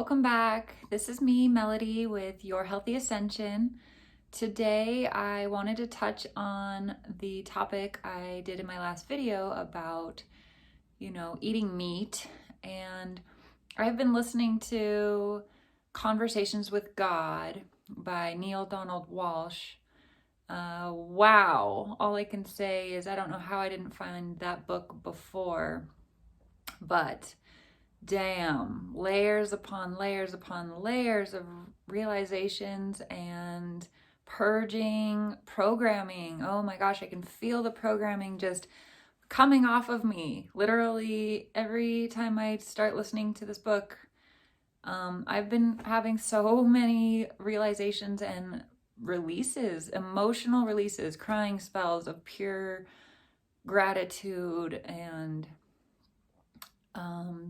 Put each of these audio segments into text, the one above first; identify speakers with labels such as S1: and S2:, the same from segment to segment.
S1: welcome back. This is me, Melody, with Your Healthy Ascension. Today, I wanted to touch on the topic I did in my last video about, eating meat. And I've been listening to Conversations with God by Neale Donald Walsch. Wow. All I can say is I don't know how I didn't find that book before, but damn, layers upon layers upon layers of realizations and purging, programming. Oh my gosh, I can feel the programming just coming off of me. Literally, every time I start listening to this book, I've been having so many realizations and releases, emotional releases, crying spells of pure gratitude and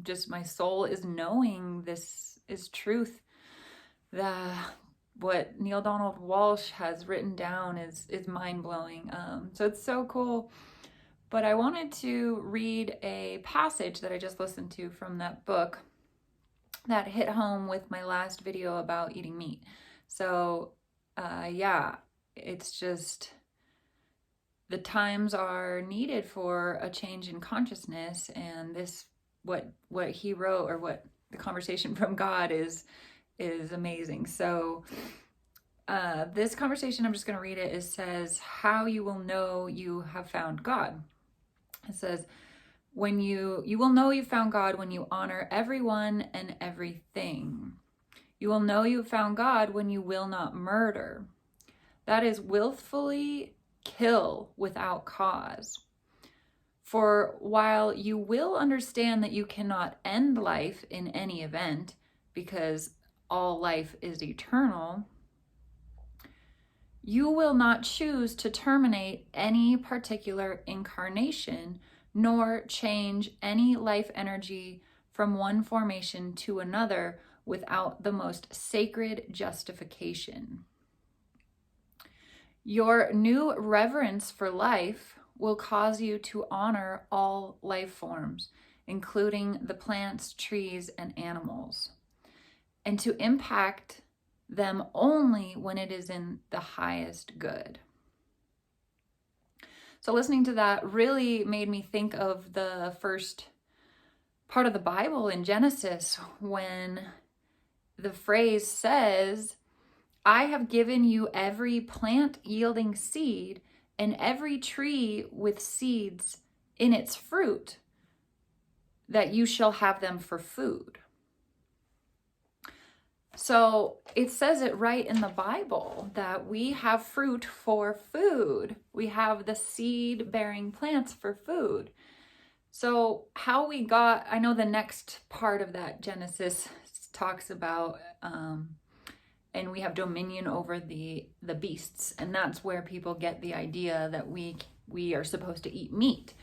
S1: just my soul is knowing this is truth. What Neale Donald Walsch has written down is mind-blowing. So it's so cool. But I wanted to read a passage that I just listened to from that book that hit home with my last video about eating meat. So it's just the times are needed for a change in consciousness, and this what he wrote, or what the conversation from God is amazing. So this conversation, I'm just going to read it. It says, how you will know you have found God. It says, when you will know you've found God when you honor everyone and everything. You will know you've found God when you will not murder. That is, willfully kill without cause. For while you will understand that you cannot end life in any event, because all life is eternal, you will not choose to terminate any particular incarnation, nor change any life energy from one formation to another without the most sacred justification. Your new reverence for life will cause you to honor all life forms, including the plants, trees, and animals, and to impact them only when it is in the highest good. So listening to that really made me think of the first part of the Bible in Genesis, when the phrase says, I have given you every plant yielding seed and every tree with seeds in its fruit, that you shall have them for food. So it says it right in the Bible that we have fruit for food. We have the seed-bearing plants for food. So how we got, I know the next part of that Genesis talks about, and we have dominion over the beasts, and that's where people get the idea that we are supposed to eat meat.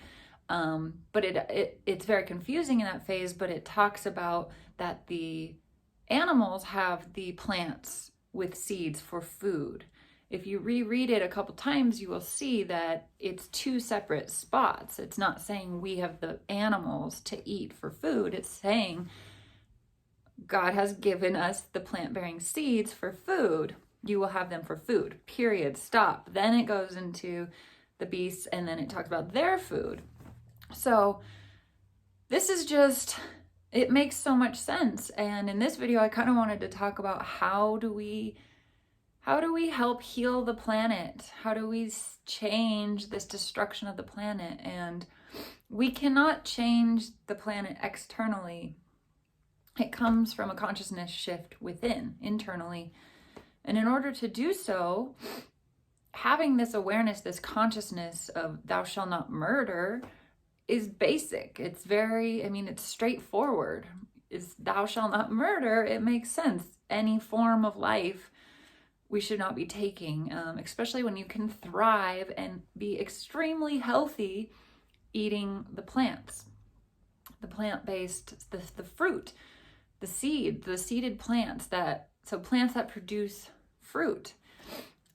S1: But it's very confusing in that phase. But it talks about that the animals have the plants with seeds for food. If you reread it a couple times, you will see that it's two separate spots. It's not saying we have the animals to eat for food. It's saying God has given us the plant-bearing seeds for food. You will have them for food, period, stop. Then it goes into the beasts, and then it talks about their food. So this is just, it makes so much sense. And in this video, I kind of wanted to talk about how do we help heal the planet? How do we change this destruction of the planet? And we cannot change the planet externally. It comes from a consciousness shift within, internally. And in order to do so, having this awareness, this consciousness of thou shalt not murder is basic. It's it's straightforward. Is thou shalt not murder, it makes sense. Any form of life we should not be taking, especially when you can thrive and be extremely healthy eating the plants, the plant-based, the fruit, the seeded plants, plants that produce fruit.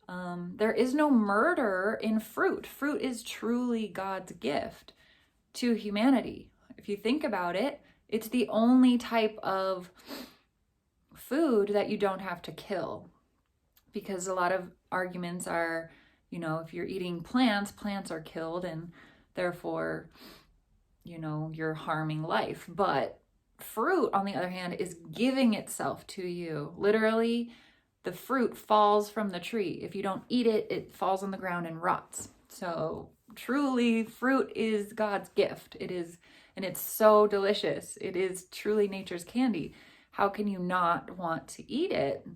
S1: There is no murder in fruit. Fruit is truly God's gift to humanity. If you think about it, it's the only type of food that you don't have to kill. Because a lot of arguments are, if you're eating plants, plants are killed and therefore, you're harming life. But fruit, on the other hand, is giving itself to you. Literally, the fruit falls from the tree. If you don't eat it, it falls on the ground and rots. So truly, fruit is God's gift. It is, and it's so delicious. It is truly nature's candy. How can you not want to eat it?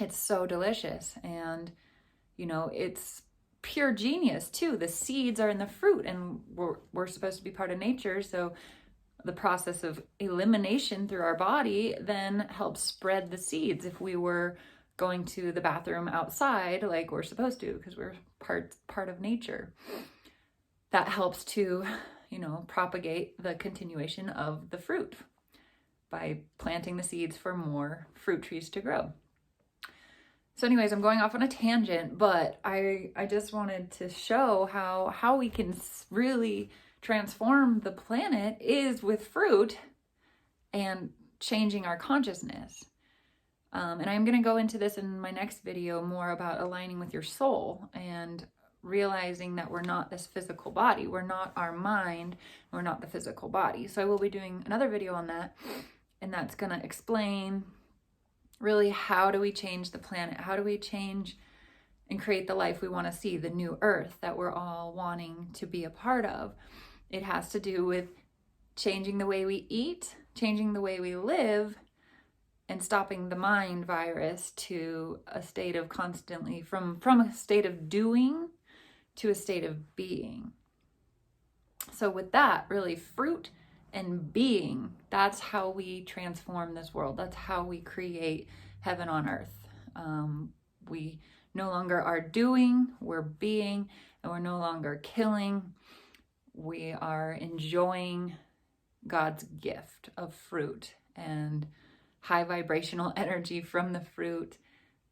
S1: It's so delicious. And, it's pure genius too. The seeds are in the fruit, and we're supposed to be part of nature. So the process of elimination through our body then helps spread the seeds. If we were going to the bathroom outside like we're supposed to, because we're part of nature, that helps to, propagate the continuation of the fruit by planting the seeds for more fruit trees to grow. So anyways, I'm going off on a tangent, but I just wanted to show how we can really transform the planet is with fruit and changing our consciousness. And I'm going to go into this in my next video more about aligning with your soul and realizing that we're not this physical body. We're not our mind. We're not the physical body. So I will be doing another video on that, and that's going to explain really how do we change the planet? How do we change and create the life we want to see, the new earth that we're all wanting to be a part of? It has to do with changing the way we eat, changing the way we live, and stopping the mind virus to a state of constantly, from a state of doing to a state of being. So with that, really, fruit and being, that's how we transform this world. That's how we create heaven on earth. We no longer are doing, we're being, and we're no longer killing. We are enjoying God's gift of fruit and high vibrational energy from the fruit,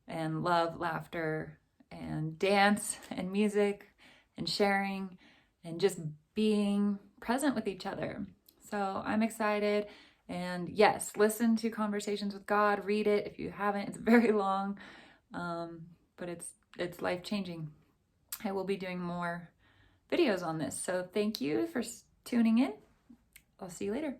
S1: and love, laughter, and dance, and music, and sharing, and just being present with each other. So I'm excited. And yes, listen to Conversations with God, read it if you haven't. It's very long, but it's life-changing. I will be doing more videos on this. So thank you for tuning in. I'll see you later.